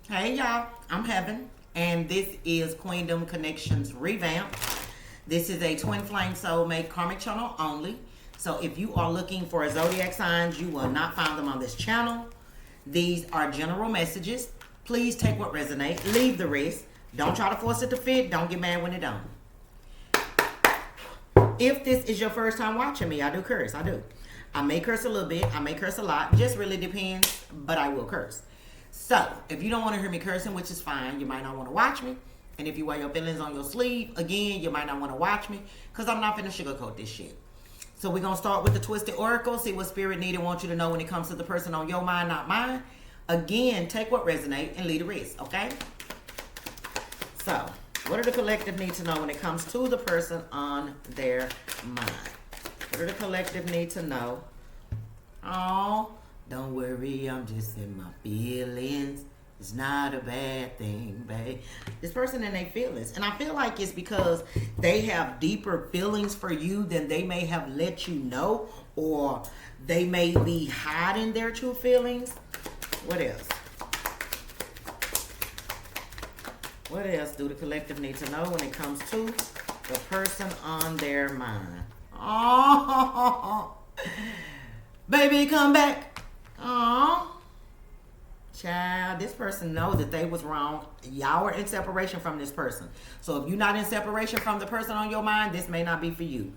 Hey y'all, I'm Heaven, and this is Queendom Connections Revamp. This is a twin flame soulmate karmic channel only. So if you are looking for zodiac signs, you will not find them on this channel. These are general messages. Please take what resonates, leave the rest. Don't try to force it to fit. Don't get mad when it don't. If this is your first time watching me, I do curse. I do. I may curse a little bit. I may curse a lot. Just really depends, but I will curse. So, if you don't want to hear me cursing, which is fine, you might not want to watch me. And if you wear your feelings on your sleeve, again, you might not want to watch me because I'm not finna sugarcoat this shit. So, we're going to start with the Twisted Oracle, see what Spirit need and want you to know when it comes to the person on your mind, not mine. Again, take what resonates and leave the rest, okay? So, what do the collective need to know when it comes to the person on their mind? What do the collective need to know? Oh, don't worry, I'm just in my feelings. It's not a bad thing, babe. This person in their feelings. And I feel like it's because they have deeper feelings for you than they may have let you know. Or they may be hiding their true feelings. What else? What else do the collective need to know when it comes to the person on their mind? Oh, baby, come back. Oh, child, this person knows that they was wrong. Y'all are in separation from this person. So if you're not in separation from the person on your mind, this may not be for you.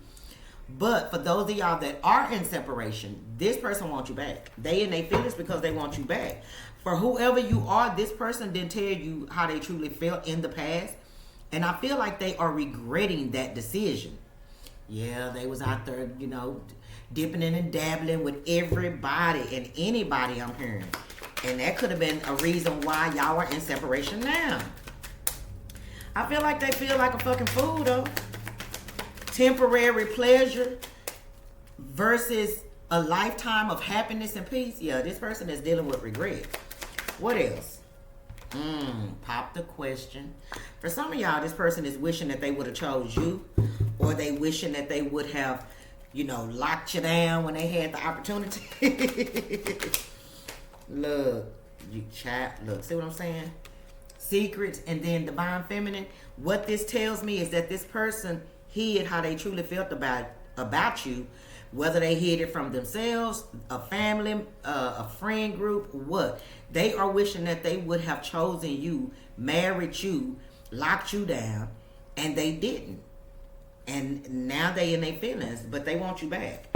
But for those of y'all that are in separation, this person wants you back. They in their feelings because they want you back. For whoever you are, this person didn't tell you how they truly felt in the past. And I feel like they are regretting that decision. Yeah, they was out there, dipping in and dabbling with everybody and anybody, I'm hearing. And that could have been a reason why y'all are in separation now. I feel like they feel like a fucking fool, though. Temporary pleasure versus a lifetime of happiness and peace. Yeah, this person is dealing with regret. What else? Pop the question. For some of y'all, this person is wishing that they would have chose you, or they wishing that they would have, locked you down when they had the opportunity. Look, look, see what I'm saying? Secrets and then divine feminine. What this tells me is that this person hid how they truly felt about you, whether they hid it from themselves, a family, a friend group, what. They are wishing that they would have chosen you, married you, locked you down, and they didn't. And now they in their feelings, but they want you back.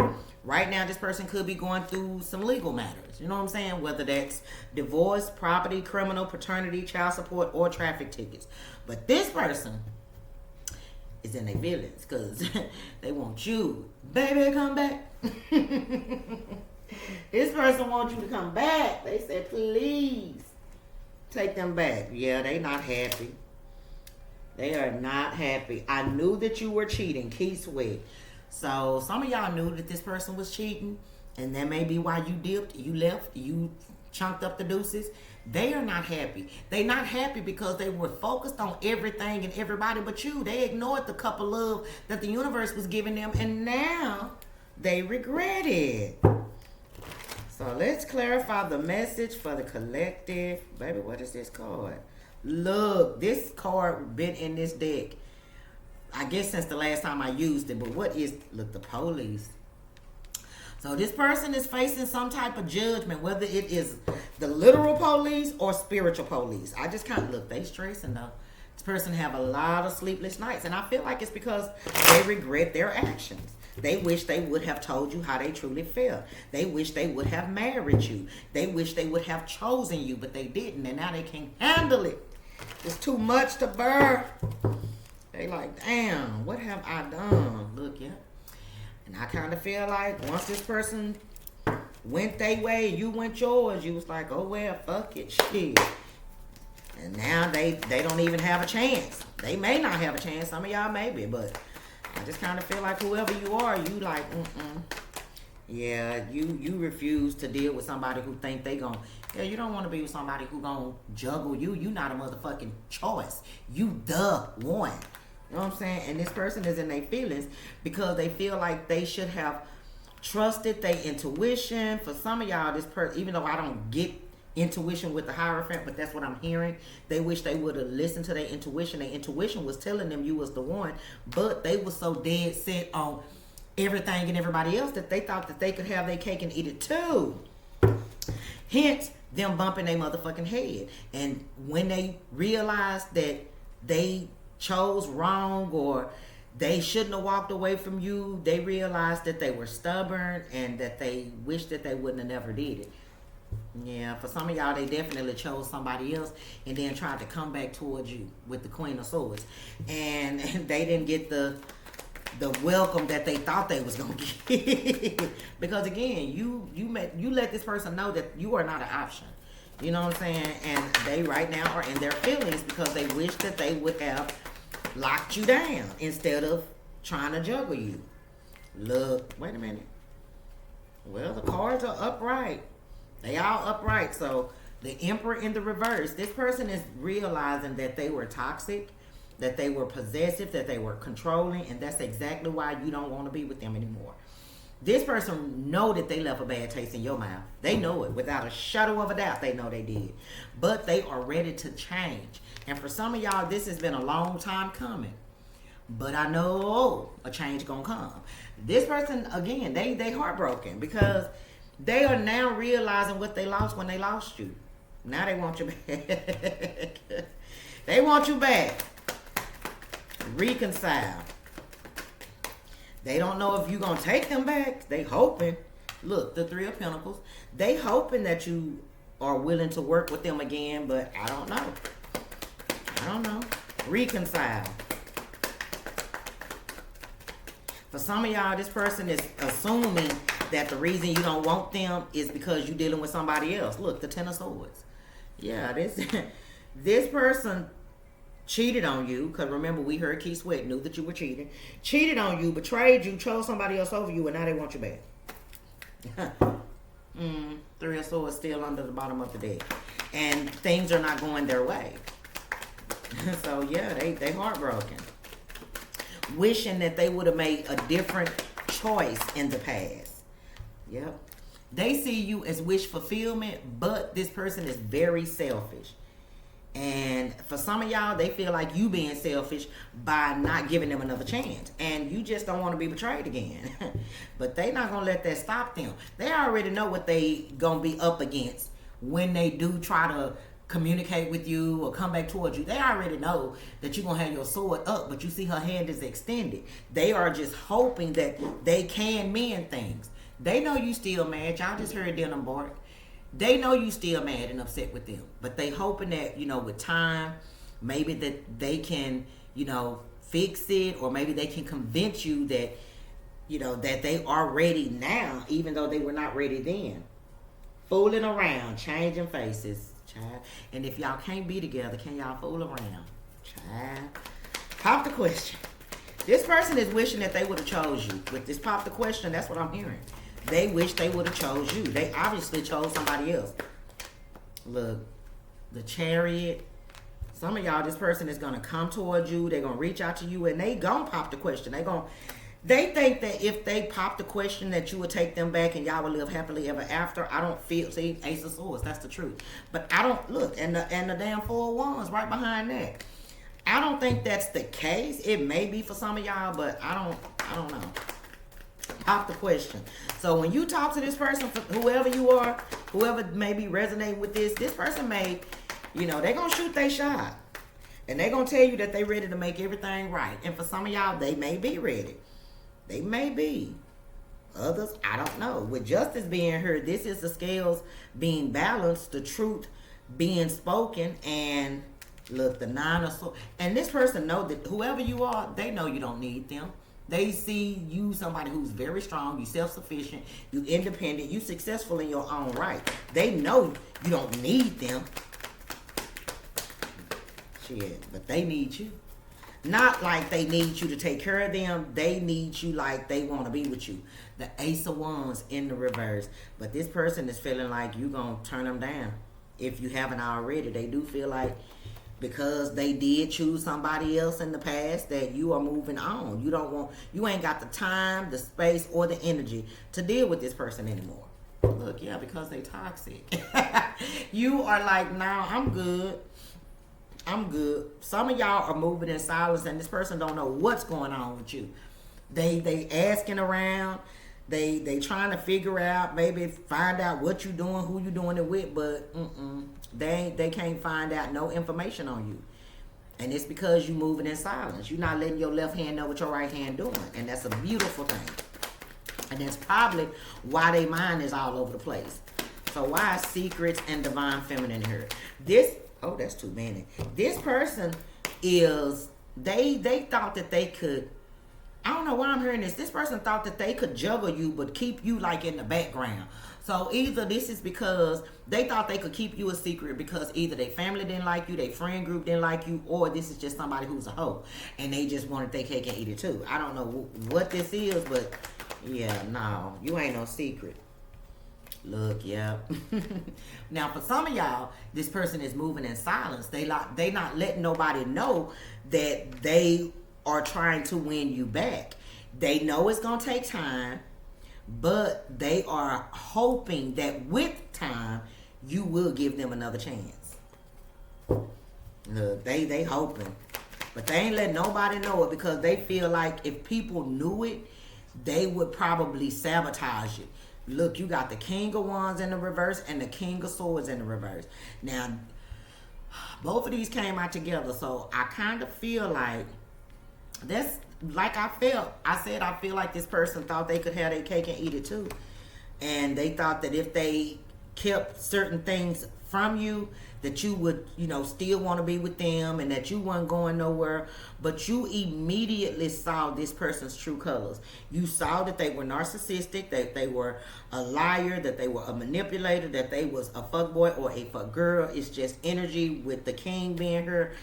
Right now, this person could be going through some legal matters. You know what I'm saying? Whether that's divorce, property, criminal, paternity, child support, or traffic tickets. But this person is in their feelings because they want you. Baby, come back. This person wants you to come back. They said, please take them back. Yeah, they not happy. They are not happy. I knew that you were cheating. Key Sweat. So some of y'all knew that this person was cheating, and that may be why you dipped, you left, you chunked up the deuces. They are not happy. They not happy because they were focused on everything and everybody but you. They ignored the cup of love that the universe was giving them, and now they regret it. So let's clarify the message for the collective. Baby, what is this card? Look, this card been in this deck, I guess, since the last time I used it. But what is, look, the police. So this person is facing some type of judgment, whether it is the literal police or spiritual police. I just kind of, look, they stressing though. This person have a lot of sleepless nights, and I feel like it's because they regret their actions. They wish they would have told you how they truly felt. They wish they would have married you. They wish they would have chosen you, but they didn't, and now they can't handle it. It's too much to bear. They like, damn, what have I done? Look, yeah. And I kind of feel like once this person went their way, you went yours, you was like, oh, well, fuck it, shit. And now they don't even have a chance. They may not have a chance. Some of y'all maybe, but I just kind of feel like whoever you are, you like, yeah, you refuse to deal with somebody who think they gon', yeah, you don't want to be with somebody who gon' juggle you. You not a motherfucking choice. You the one. You know what I'm saying? And this person is in their feelings because they feel like they should have trusted their intuition. For some of y'all, this person, even though I don't get intuition with the Hierophant, but that's what I'm hearing. They wish they would have listened to their intuition. Their intuition was telling them you was the one, but they were so dead set on everything and everybody else that they thought that they could have their cake and eat it too. Hence, them bumping their motherfucking head. And when they realized that they chose wrong or they shouldn't have walked away from you, they realized that they were stubborn and that they wished that they wouldn't have never did it. Yeah, for some of y'all, they definitely chose somebody else and then tried to come back towards you with the Queen of Swords. And they didn't get the welcome that they thought they was gonna get. Because again, you let this person know that you are not an option. You know what I'm saying? And they right now are in their feelings because they wish that they would have locked you down instead of trying to juggle you. Look, wait a minute. Well, the cards are upright. They all upright. So the Emperor in the reverse. This person is realizing that they were toxic, that they were possessive, that they were controlling, and that's exactly why you don't want to be with them anymore. This person know that they left a bad taste in your mouth. They know it. Without a shadow of a doubt, they know they did. But they are ready to change. And for some of y'all, this has been a long time coming. But I know a change gonna come. This person, again, they heartbroken because they are now realizing what they lost when they lost you. Now they want you back. They want you back. Reconcile. They don't know if you're going to take them back. They hoping. Look, the Three of Pentacles. They hoping that you are willing to work with them again, but I don't know. I don't know. Reconcile. For some of y'all, this person is assuming that the reason you don't want them is because you're dealing with somebody else. Look, the Ten of Swords. Yeah, this person cheated on you, because remember, we heard Keith Sweat knew that you were cheating. Cheated on you, betrayed you, chose somebody else over you, and now they want you back. Three of Swords still under the bottom of the deck. And things are not going their way. So, yeah, they heartbroken. Wishing that they would have made a different choice in the past. Yep. They see you as wish fulfillment, but this person is very selfish. And for some of y'all, they feel like you being selfish by not giving them another chance. And you just don't want to be betrayed again. But they not going to let that stop them. They already know what they going to be up against when they do try to communicate with you or come back towards you. They already know that you're going to have your sword up, but you see her hand is extended. They are just hoping that they can mend things. They know you still mad. Y'all just heard them bark. They know you still mad and upset with them, but they hoping that, with time, maybe that they can, fix it, or maybe they can convince you that, that they are ready now, even though they were not ready then. Fooling around, changing faces, child. And if y'all can't be together, can y'all fool around, child? Pop the question. This person is wishing that they would have chose you. With this pop the question, that's what I'm hearing. They wish they would have chose you. They obviously chose somebody else. Look, the Chariot. Some of y'all, this person is going to come towards you. They're going to reach out to you, and they going to pop the question. They think that if they pop the question that you would take them back and y'all will live happily ever after. I don't feel, see, Ace of Swords, that's the truth. But I don't, look, and the damn Four of Wands right behind that. I don't think that's the case. It may be for some of y'all, but I don't know. Pop the question. So when you talk to this person, whoever you are, whoever may be resonating with this person may, they're going to shoot their shot. And they're going to tell you that they're ready to make everything right. And for some of y'all, they may be ready. They may be. Others, I don't know. With justice being heard, this is the scales being balanced, the truth being spoken, and look, the Nine of Swords. And this person know that whoever you are, they know you don't need them. They see you somebody who's very strong, you self-sufficient, you independent, you successful in your own right. They know you don't need them. Shit, but they need you. Not like they need you to take care of them. They need you like they want to be with you. The Ace of Wands in the reverse. But this person is feeling like you're going to turn them down. If you haven't already, they do feel like because they did choose somebody else in the past that you are moving on. You ain't got the time, the space, or the energy to deal with this person anymore. Look, yeah, because they toxic. You are like, nah, I'm good. I'm good. Some of y'all are moving in silence, and this person don't know what's going on with you. They asking around. They trying to figure out, maybe find out what you doing, who you doing it with, but they can't find out no information on you. And it's because you moving in silence. You're not letting your left hand know what your right hand doing, and that's a beautiful thing. And that's probably why their mind is all over the place. So why secrets and divine feminine here? This, oh, that's too many. This person is, they thought that they could, I don't know why I'm hearing this. This person thought that they could juggle you but keep you like in the background. So either this is because they thought they could keep you a secret because either their family didn't like you, their friend group didn't like you, or this is just somebody who's a hoe and they just wanted their cake and eat it too. I don't know what this is, but yeah, no, you ain't no secret. Look, yeah. Now, for some of y'all, this person is moving in silence. They not letting nobody know that they are trying to win you back. They know it's gonna take time, but they are hoping that with time you will give them another chance. Look, they hoping, but they ain't letting nobody know it because they feel like if people knew it, they would probably sabotage it. Look, you got the King of Wands in the reverse and the King of Swords in the reverse. Now, both of these came out together, so I kind of feel like that's like I said I feel like this person thought they could have their cake and eat it too. And they thought that if they kept certain things from you, that you would, still want to be with them and that you weren't going nowhere. But you immediately saw this person's true colors. You saw that they were narcissistic, that they were a liar, that they were a manipulator, that they was a fuckboy or a fuck girl. It's just energy with the king being here.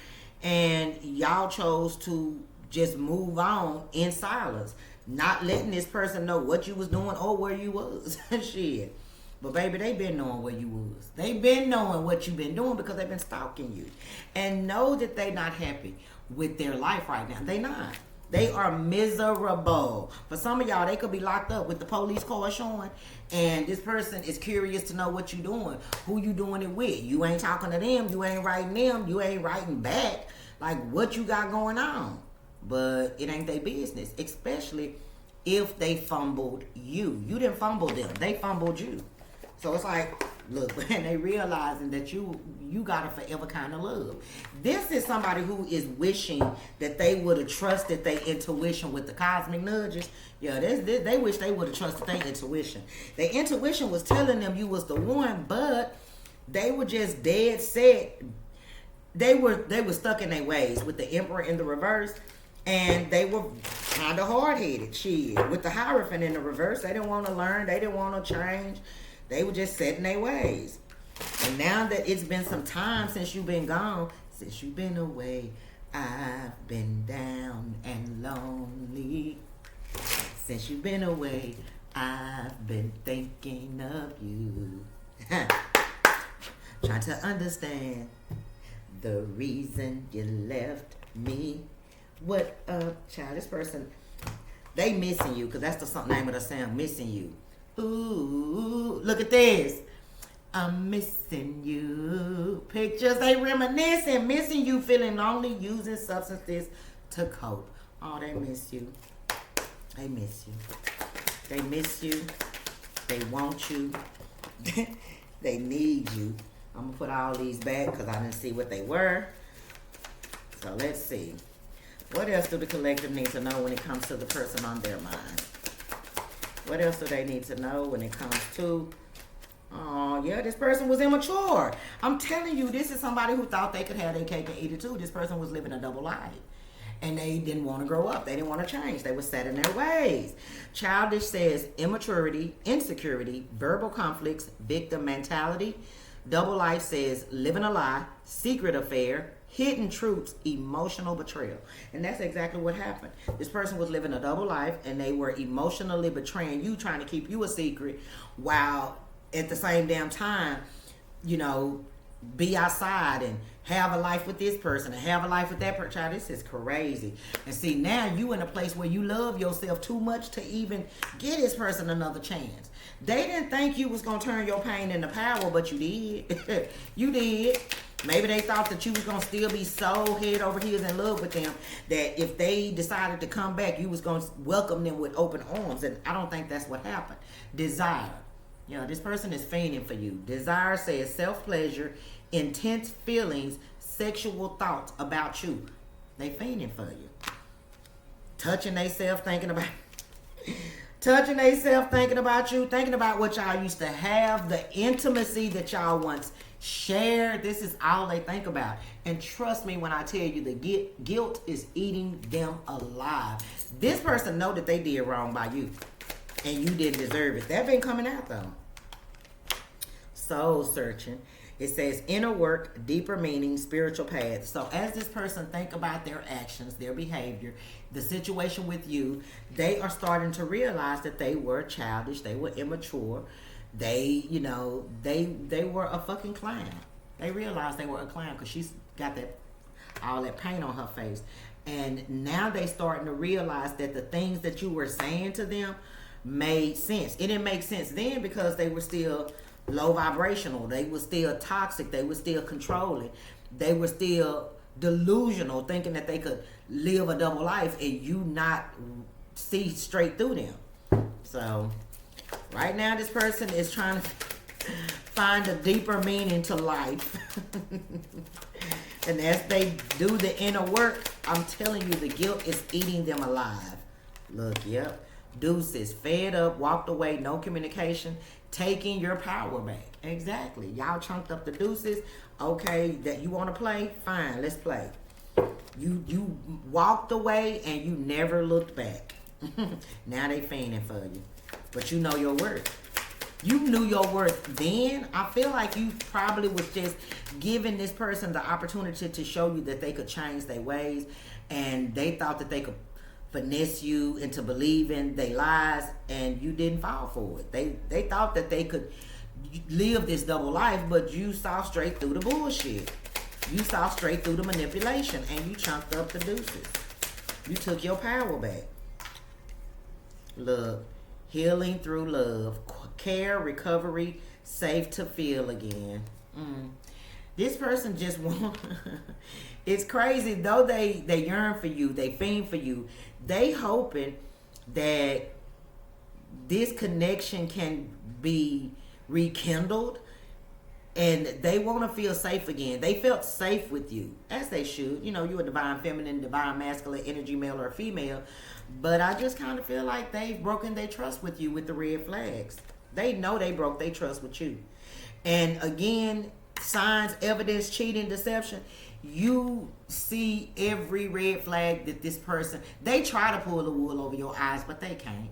And y'all chose to just move on in silence, not letting this person know what you was doing or where you was. Shit. But baby, they been knowing where you was. They been knowing what you been doing because they've been stalking you. And know that they not happy with their life right now. They not. They are miserable. For some of y'all, they could be locked up with the police car showing, and this person is curious to know what you doing, who you doing it with. You ain't talking to them, you ain't writing them, you ain't writing back. Like, what you got going on? But it ain't their business, especially if they fumbled you. You didn't fumble them, they fumbled you. So it's like, look, when they realizing that you got a forever kind of love. This is somebody who is wishing that they would have trusted their intuition with the cosmic nudges. Yeah, they wish they would have trusted their intuition. Their intuition was telling them you was the one, but they were just dead set. They were stuck in their ways with the Emperor in the reverse. And they were kind of hard-headed. Shit. With the Hierophant in the reverse, they didn't want to learn. They didn't want to change. They were just set in their ways. And now that it's been some time since you've been gone, since you've been away, I've been down and lonely. Since you've been away, I've been thinking of you. Trying to understand the reason you left me. What up, child? This person, they missing you, because that's the name of the sound, missing you. Ooh, look at this. I'm missing you. Pictures, they reminiscing, missing you, feeling lonely, using substances to cope. Oh, they miss you. They miss you. They miss you. They want you. They need you. I'm going to put all these back because I didn't see what they were. So let's see. What else do the collective need to know when it comes to the person on their mind? What else do they need to know when it comes to, oh yeah, this person was immature. I'm telling you, this is somebody who thought they could have their cake and eat it too. This person was living a double life. And they didn't want to grow up. They didn't want to change. They were set in their ways. Childish says immaturity, insecurity, verbal conflicts, victim mentality. Double life says living a lie, secret affair, hidden truths, emotional betrayal. And that's exactly what happened. This person was living a double life and they were emotionally betraying you, trying to keep you a secret, while at the same damn time, be outside and have a life with this person and have a life with that person. Child, this is crazy. And see, now you in a place where you love yourself too much to even give this person another chance. They didn't think you was going to turn your pain into power, but you did. You did. Maybe they thought that you was going to still be so head over heels in love with them that if they decided to come back, you was going to welcome them with open arms. And I don't think that's what happened. Desire. You know, this person is fiending for you. Desire says self-pleasure, intense feelings, sexual thoughts about you. They fiending for you. Touching themselves, thinking about you, thinking about what y'all used to have, the intimacy that y'all once shared. This is all they think about. And trust me when I tell you, the guilt is eating them alive. This person know that they did wrong by you, and you didn't deserve it. That been coming out though. Soul searching. It says inner work, deeper meaning, spiritual paths. So as this person think about their actions, their behavior, the situation with you, they are starting to realize that they were childish, they were immature, they, you know, they were a fucking clown. They realized they were a clown because she's got that all that paint on her face. And now they starting to realize that the things that you were saying to them made sense. It didn't make sense then because they were still low vibrational. They were still toxic. They were still controlling. They were still delusional, thinking that they could live a double life and you not see straight through them. So right now this person is trying to find a deeper meaning to life. And as they do the inner work, I'm telling you, the guilt is eating them alive. Look, yep. Deuces, fed up, walked away, no communication, taking your power back. Exactly. Y'all chunked up the deuces. Okay, that you want to play? Fine, let's play. You walked away and you never looked back. Now they fiending for you. But you know your worth. You knew your worth then. I feel like you probably was just giving this person the opportunity to show you that they could change their ways, and they thought that they could finesse you into believing they lies, and you didn't fall for it. They thought that they could live this double life, but you saw straight through the bullshit. You saw straight through the manipulation, and you chunked up the deuces. You took your power back. Look, healing through love, care, recovery, safe to feel again. This person just want. It's crazy though. They yearn for you. They fiend for you. They hoping that this connection can be rekindled, and they want to feel safe again. They felt safe with you, as they should. You know, you're a divine feminine, divine masculine energy, male or female. But I just kind of feel like they've broken their trust with you with the red flags. They know they broke their trust with you. And again, signs, evidence, cheating, deception. You see every red flag that this person, they try to pull the wool over your eyes, but they can't.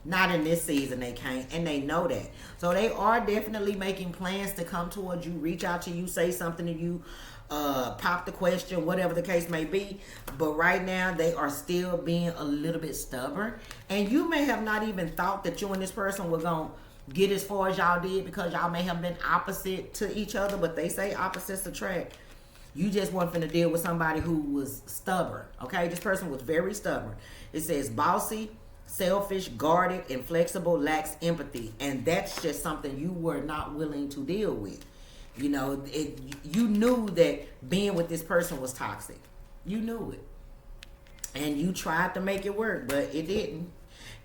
Not in this season, they can't, and they know that. So they are definitely making plans to come towards you, reach out to you, say something to you, pop the question, whatever the case may be. But right now, they are still being a little bit stubborn. And you may have not even thought that you and this person were going to get as far as y'all did, because y'all may have been opposite to each other, but they say opposites attract. You just weren't finna deal with somebody who was stubborn, okay? This person was very stubborn. It says bossy, selfish, guarded, inflexible, lacks empathy. And that's just something you were not willing to deal with. You know, you knew that being with this person was toxic. You knew it. And you tried to make it work, but it didn't.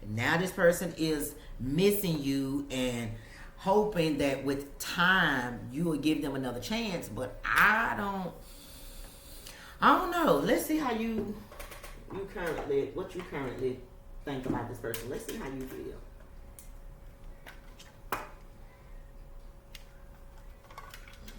Now this person is missing you and hoping that with time you will give them another chance. But I don't know. Let's see how what you currently think about this person. Let's see how you feel.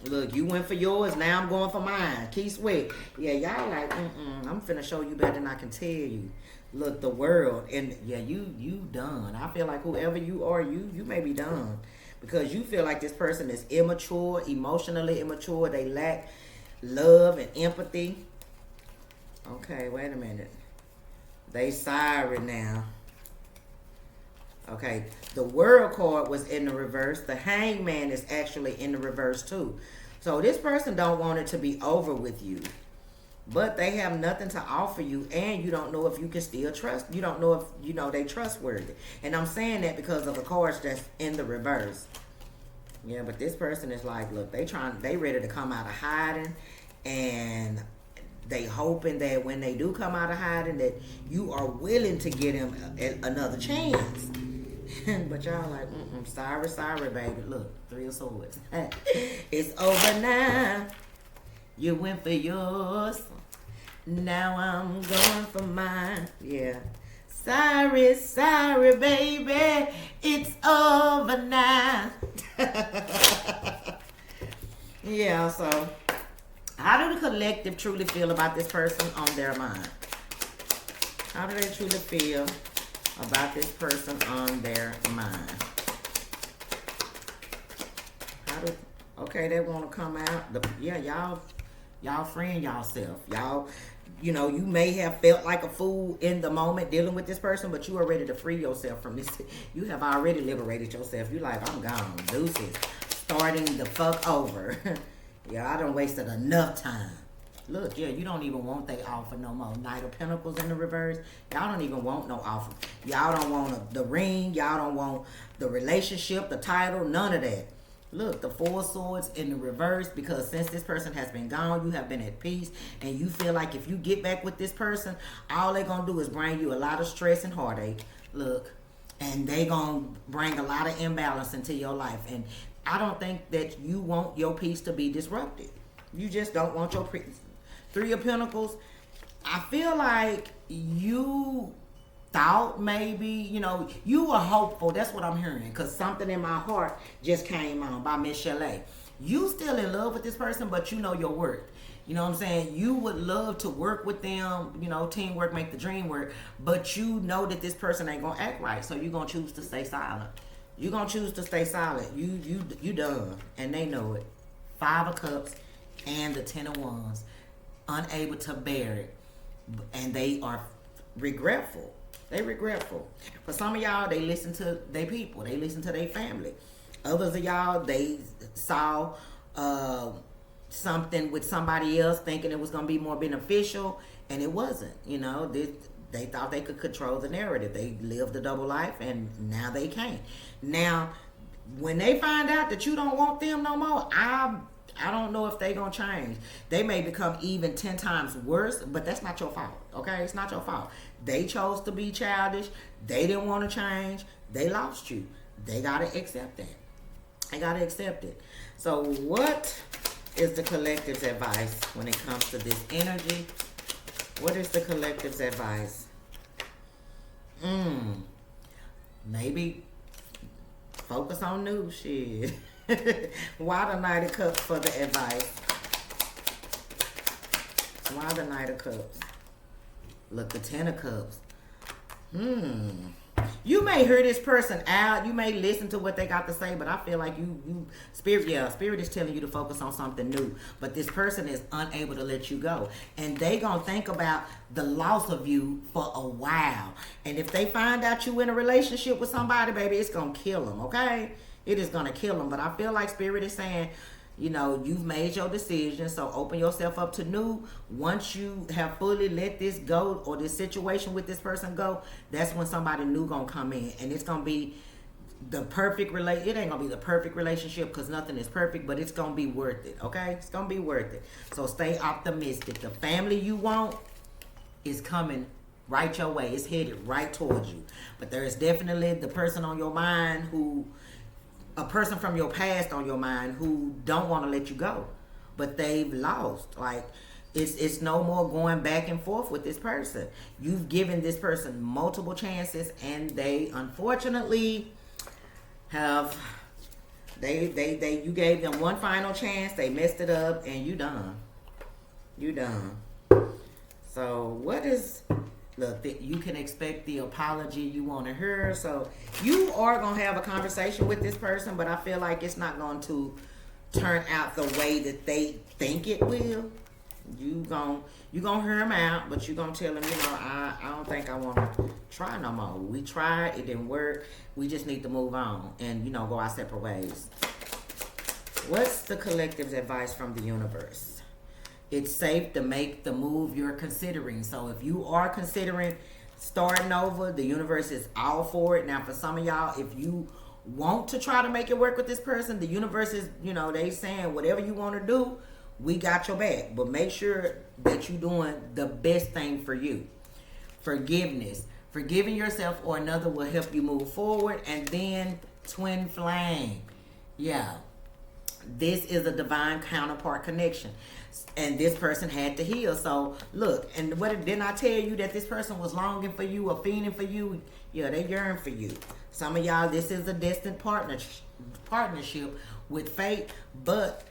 Look, you went for yours, now I'm going for mine. Key Sweat. Yeah, y'all like, I'm finna show you better than I can tell you. Look, the world, and yeah, you done. I feel like whoever you are, you may be done. Because you feel like this person is immature, emotionally immature. They lack love and empathy. Okay, wait a minute. They sorry now. Okay, the World card was in the reverse. The Hangman is actually in the reverse too. So this person don't want it to be over with you. But they have nothing to offer you, and you don't know if you can still trust. You don't know if, you know, they trustworthy. And I'm saying that because of the cards that's in the reverse. Yeah, but this person is like, look, they ready to come out of hiding, and they hoping that when they do come out of hiding that you are willing to give them another chance. But y'all like, sorry, baby. Look, 3 of Swords. It's over now. You went for yours. Now I'm going for mine. Yeah. Sorry, baby. It's over now. Yeah, so how do the collective truly feel about this person on their mind? How do they truly feel about this person on their mind? Okay, they want to come out. Y'all friend yourself. Y'all, you know, you may have felt like a fool in the moment dealing with this person, but you are ready to free yourself from this. You have already liberated yourself. You like, I'm gone. Deuces. Starting the fuck over. Yeah, I done wasted enough time. Look, yeah, you don't even want they offer no more. Knight of Pentacles in the reverse. Y'all don't even want no offer. Y'all don't want the ring. Y'all don't want the relationship, the title, none of that. Look, the 4 of Swords in the reverse, because since this person has been gone, you have been at peace, and you feel like if you get back with this person, all they're going to do is bring you a lot of stress and heartache. Look, and they going to bring a lot of imbalance into your life, and I don't think that you want your peace to be disrupted. You just don't want your peace. 3 of Pentacles, I feel like you thought maybe, you know, you were hopeful. That's what I'm hearing, because Something in My Heart just came on by Miss Chalet. You still in love with this person, but you know your worth. You know what I'm saying? You would love to work with them, you know, teamwork make the dream work, but you know that this person ain't gonna act right, so you're gonna choose to stay silent. You're gonna choose to stay silent. You done, and they know it. 5 of Cups and the 10 of Wands, unable to bear it, and they are regretful. They regretful. For some of y'all, they listen to their people. They listen to their family. Others of y'all, they saw something with somebody else thinking it was going to be more beneficial, and it wasn't. You know, they thought they could control the narrative. They lived a double life, and now they can't. Now, when they find out that you don't want them no more, I don't know if they gonna change. They may become even 10 times worse, but that's not your fault, okay? It's not your fault. They chose to be childish. They didn't want to change. They lost you. They gotta accept that. They gotta accept it. So what is the collective's advice when it comes to this energy? What is the collective's advice? Maybe focus on new shit. Why the Knight of Cups for the advice? Why the Knight of Cups? Look, the 10 of Cups. You may hear this person out. You may listen to what they got to say, but I feel like Spirit is telling you to focus on something new. But this person is unable to let you go. And they gonna think about the loss of you for a while. And if they find out you in a relationship with somebody, baby, it's gonna kill them, okay? It is going to kill them. But I feel like Spirit is saying, you know, you've made your decision, so open yourself up to new. Once you have fully let this go, or this situation with this person go, that's when somebody new going to come in. And it's going to be the perfect it ain't going to be the perfect relationship, because nothing is perfect, but it's going to be worth it, okay? It's going to be worth it. So stay optimistic. The family you want is coming right your way. It's headed right towards you. But there is definitely the person on your mind a person from your past on your mind who don't want to let you go, but they've lost. Like, it's no more going back and forth with this person. You've given this person multiple chances, and they unfortunately have you gave them one final chance, they messed it up, and you done. So what is, look, you can expect the apology you want to hear. So you are going to have a conversation with this person, but I feel like it's not going to turn out the way that they think it will. You gonna hear them out, but you gonna tell them, you know, I don't think I want to try no more. We tried, it didn't work. We just need to move on and, you know, go our separate ways. What's the collective's advice from the universe? It's safe to make the move you're considering. So if you are considering starting over, the universe is all for it. Now, for some of y'all, if you want to try to make it work with this person, the universe is, you know, they saying whatever you want to do, we got your back. But make sure that you're doing the best thing for you. Forgiveness. Forgiving yourself or another will help you move forward. And then twin flame. Yeah. This is a divine counterpart connection. And this person had to heal. So look, and what didn't I tell you that this person was longing for you or fiending for you? Yeah, they yearn for you. Some of y'all, this is a distant partnership with fate, but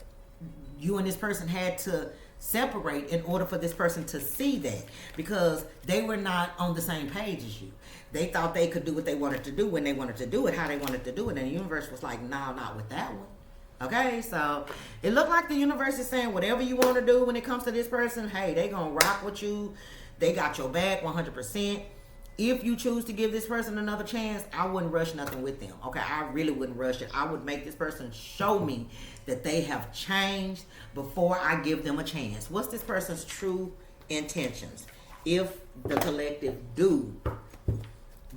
you and this person had to separate in order for this person to see that, because they were not on the same page as you. They thought they could do what they wanted to do when they wanted to do it, how they wanted to do it, and the universe was like, no, not with that one. Okay, so it looked like the universe is saying whatever you want to do when it comes to this person, hey, they gonna rock with you. They got your back 100%. If you choose to give this person another chance, I wouldn't rush nothing with them. Okay, I really wouldn't rush it. I would make this person show me that they have changed before I give them a chance. What's this person's true intentions? If the collective do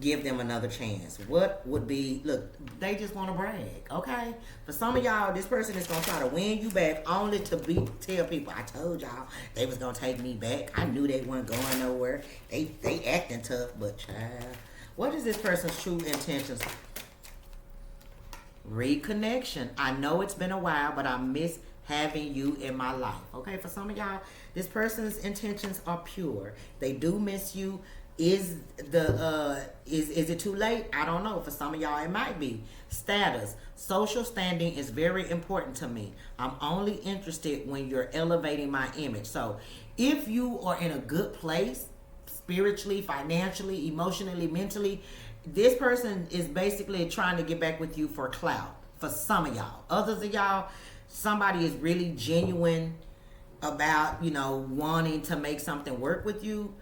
give them another chance, what would be, look, they just want to brag, okay? For some of y'all, this person is going to try to win you back only to tell people, I told y'all they was going to take me back. I knew they weren't going nowhere. They acting tough, but child, what is this person's true intentions? Reconnection. I know it's been a while, but I miss having you in my life. Okay, for some of y'all, this person's intentions are pure. They do miss you. Is it too late? I don't know. For some of y'all, it might be. Status. Social standing is very important to me. I'm only interested when you're elevating my image. So if you are in a good place, spiritually, financially, emotionally, mentally, this person is basically trying to get back with you for clout. For some of y'all. Others of y'all, somebody is really genuine about, you know, wanting to make something work with you.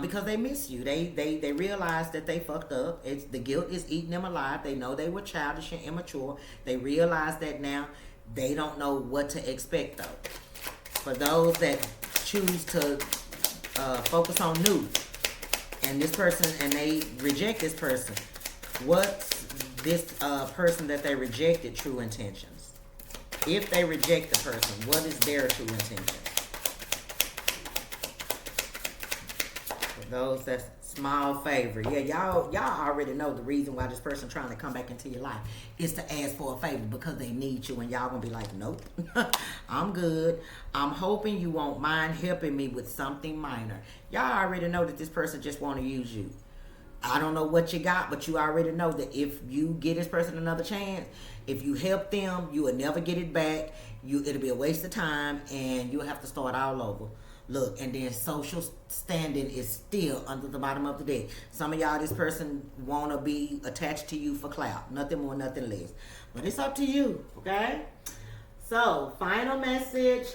Because they miss you. They realize that they fucked up. The guilt is eating them alive. They know they were childish and immature. They realize that now. They don't know what to expect though. For those that choose to focus on new, and this person, and they reject this person, what's this person that they rejected true intentions? If they reject the person, what is their true intentions? Those that's small favor. Yeah, y'all already know the reason why this person trying to come back into your life is to ask for a favor because they need you, and y'all gonna be like, nope, I'm good. I'm hoping you won't mind helping me with something minor. Y'all already know that this person just want to use you. I don't know what you got, but you already know that if you give this person another chance, if you help them, you will never get it back. It'll be a waste of time, and you'll have to start all over. Look, and then social standing is still under the bottom of the deck. Some of y'all, this person want to be attached to you for clout. Nothing more, nothing less. But it's up to you, okay? So, final message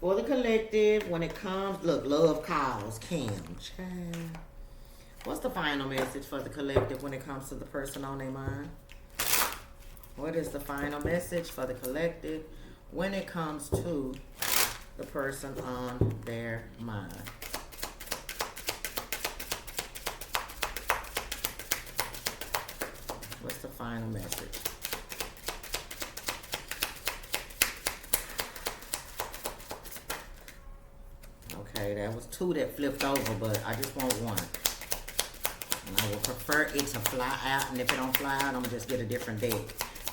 for the collective when it comes, look, love calls, Kim. Child. What's the final message for the collective when it comes to the person on their mind? What is the final message for the collective when it comes to the person on their mind? What's the final message? Okay, that was two that flipped over, but I just want one. And I would prefer it to fly out, and if it don't fly out, I'm gonna just get a different deck.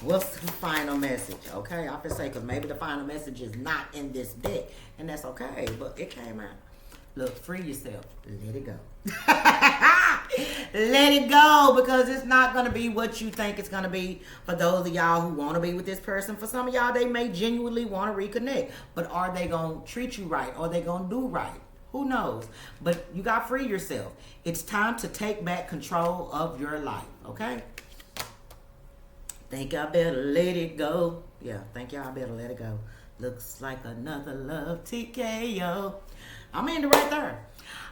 What's the final message? Okay, I can say, because maybe the final message is not in this deck, and that's okay, but it came out. Look, free yourself. Let it go. Let it go, because it's not going to be what you think it's going to be for those of y'all who want to be with this person. For some of y'all, they may genuinely want to reconnect, but are they going to treat you right? Are they going to do right? Who knows? But you got to free yourself. It's time to take back control of your life, okay? Think I better let it go. Yeah, think y'all better let it go. Looks like another love TKO. I'm ending right there.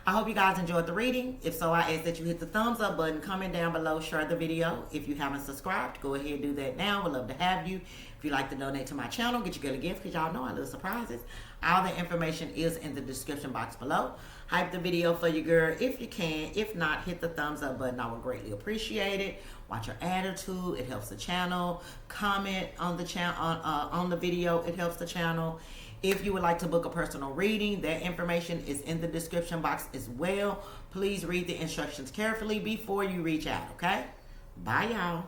I hope you guys enjoyed the reading. If so, I ask that you hit the thumbs up button, comment down below, share the video. If you haven't subscribed, go ahead and do that now. We'd love to have you. If you'd like to donate to my channel, get your girl a gift, because y'all know I love surprises. All the information is in the description box below. Hype the video for your girl if you can. If not, hit the thumbs up button. I would greatly appreciate it. Watch your attitude. It helps the channel. Comment on the channel on the video. It helps the channel. If you would like to book a personal reading, that information is in the description box as well. Please read the instructions carefully before you reach out, okay? Bye, y'all.